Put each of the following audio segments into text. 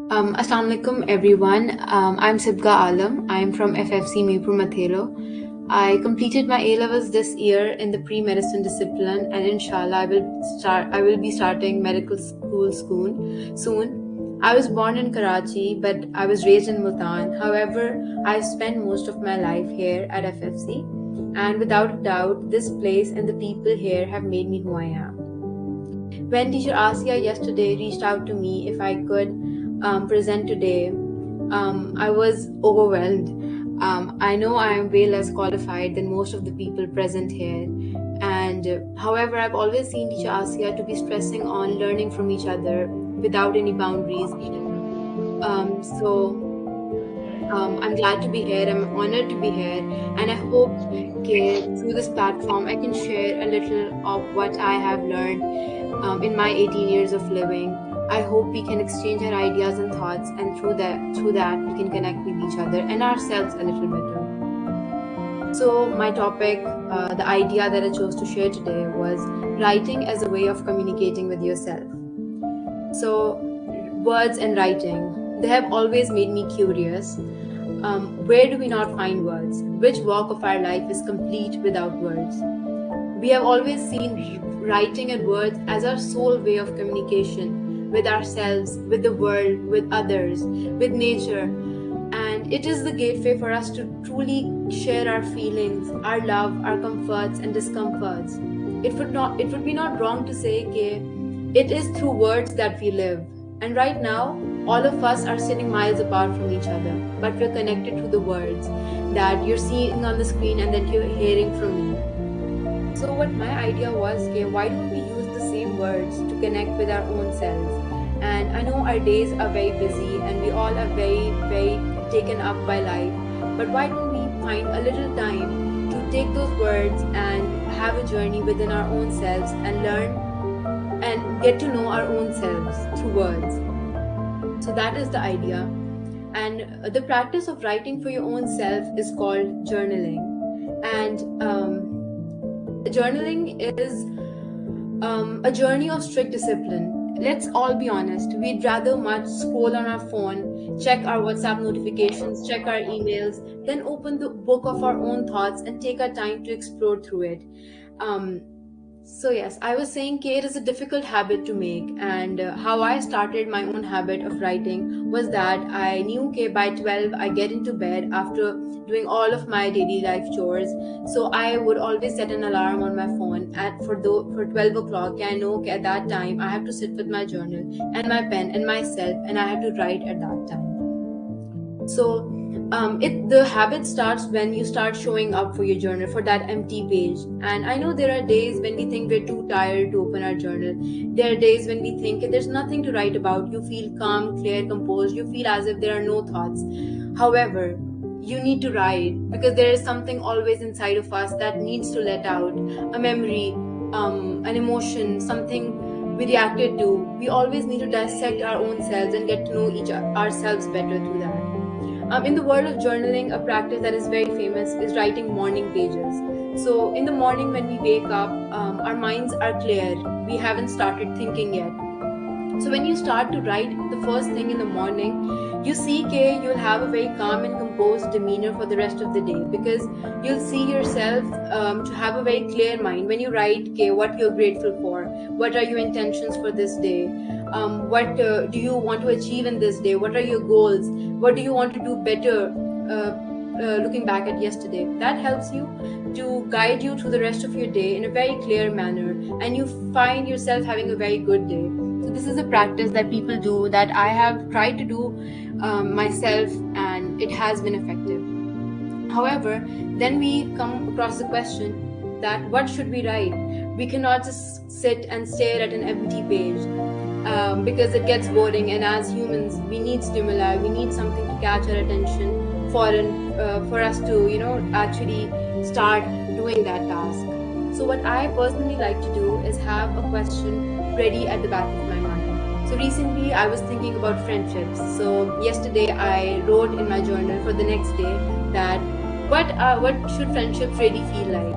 Assalamu alaikum everyone. I'm Sibgha Alam. I'm from FFC Mirpur Mathelo. I completed my A levels this year in the pre-medicine discipline, and inshallah I will be starting medical school soon. I was born in Karachi, but I was raised in Multan. However, I've spent most of my life here at FFC, and without a doubt, this place and the people here have made me who I am. When teacher Asia yesterday reached out to me if I could present today, I was overwhelmed. I know I am way less qualified than most of the people present here. And however, I've always seen teacher Asia to be stressing on learning from each other without any boundaries. I'm glad to be here. I'm honored to be here, and I hope through this platform I can share a little of what I have learned in my 18 years of living. I hope we can exchange our ideas and thoughts, and through that we can connect with each other and ourselves a little better. So my topic, the idea that I chose to share today was writing as a way of communicating with yourself. So words and writing, they have always made me curious. Where do we not find words? Which walk of our life is complete without words? We have always seen writing and words as our sole way of communication with ourselves, with the world, with others, with nature. And it is the gateway for us to truly share our feelings, our love, our comforts and discomforts. It would be not wrong to say that it is through words that we live. And right now, all of us are sitting miles apart from each other, but we're connected through the words that you're seeing on the screen and that you're hearing from me. So what my idea was, why don't we use the same words to connect with our own selves? And I know our days are very busy and we all are very, very taken up by life, but why don't we find a little time to take those words and have a journey within our own selves and learn and get to know our own selves through words. So that is the idea. And the practice of writing for your own self is called journaling. And journaling is a journey of strict discipline. Let's all be honest, we'd rather much scroll on our phone, check our WhatsApp notifications, check our emails, then open the book of our own thoughts and take our time to explore through it. So yes, I was saying it is a difficult habit to make, and how I started my own habit of writing was that I knew by 12 I get into bed after doing all of my daily life chores. So I would always set an alarm on my phone for 12 o'clock. I know at that time I have to sit with my journal and my pen and myself, and I have to write at that time. So the habit starts when you start showing up for your journal, for that empty page. And I know there are days when we think we're too tired to open our journal. There are days when we think there's nothing to write about. You feel calm, clear, composed. You feel as if there are no thoughts. However, you need to write because there is something always inside of us that needs to let out. A memory, an emotion, something we reacted to. We always need to dissect our own selves and get to know ourselves better through that. In the world of journaling, a practice that is very famous is writing morning pages. So in the morning when we wake up, our minds are clear. We haven't started thinking yet. So when you start to write the first thing in the morning, you see you'll have a very calm and composed demeanor for the rest of the day, because you'll see yourself to have a very clear mind. When you write what you're grateful for, what are your intentions for this day, what do you want to achieve in this day, what are your goals, what do you want to do better looking back at yesterday. That helps you to guide you through the rest of your day in a very clear manner, and you find yourself having a very good day. So this is a practice that people do, that I have tried to do myself, and it has been effective. However, then we come across the question that what should we write? We cannot just sit and stare at an empty page because it gets boring, and as humans we need stimuli, we need something to catch our attention for us to actually start doing that task. So what I personally like to do is have a question ready at the back of my mind. So recently I was thinking about friendships. So yesterday I wrote in my journal for the next day that what should friendships really feel like.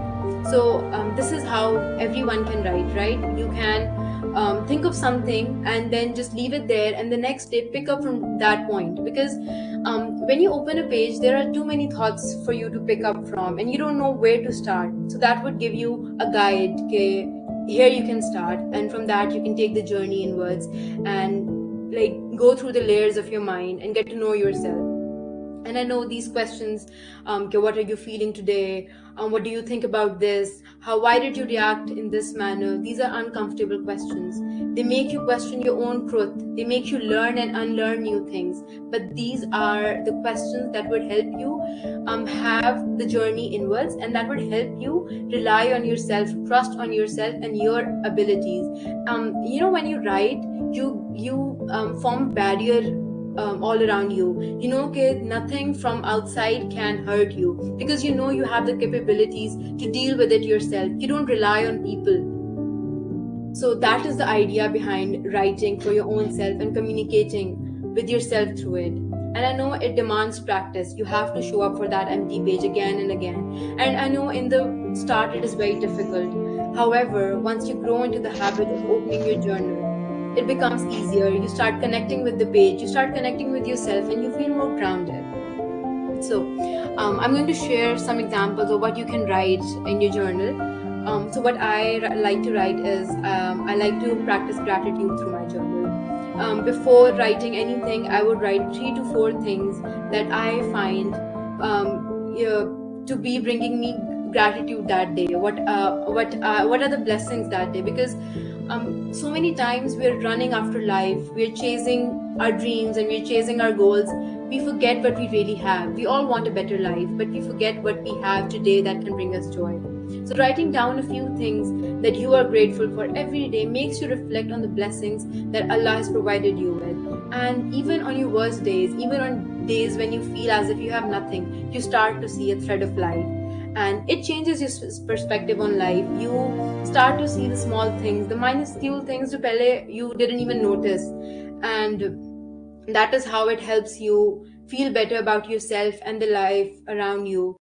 So this is how everyone can write, right? You can think of something and then just leave it there, and the next day pick up from that point. Because when you open a page, there are too many thoughts for you to pick up from, and you don't know where to start. So that would give you a guide. Okay, here you can start, and from that you can take the journey inwards and like go through the layers of your mind and get to know yourself. And I know these questions, okay, what are you feeling today? What do you think about this? Why did you react in this manner? These are uncomfortable questions. They make you question your own truth. They make you learn and unlearn new things. But these are the questions that would help you have the journey inwards, and that would help you rely on yourself, trust on yourself and your abilities. When you write, you form a barrier all around you. Okay, nothing from outside can hurt you, because you have the capabilities to deal with it yourself. You don't rely on people. So that is the idea behind writing for your own self and communicating with yourself through it. And I know it demands practice. You have to show up for that empty page again and again. And I know in the start it is very difficult. However, once you grow into the habit of opening your journal, it becomes easier. You start connecting with the page, you start connecting with yourself, and you feel more grounded. So I'm going to share some examples of what you can write in your journal. So what I like to write is I like to practice gratitude through my journal. Before writing anything, I would write 3 to 4 things that I find to be bringing me gratitude that day. What are the blessings that day? Because so many times we're running after life, we're chasing our dreams and we're chasing our goals. We forget what we really have. We all want a better life, but we forget what we have today that can bring us joy. So writing down a few things that you are grateful for every day makes you reflect on the blessings that Allah has provided you with. And even on your worst days, even on days when you feel as if you have nothing, you start to see a thread of light. And it changes your perspective on life. You start to see the small things, the minuscule things that pehle you didn't even notice. And that is how it helps you feel better about yourself and the life around you.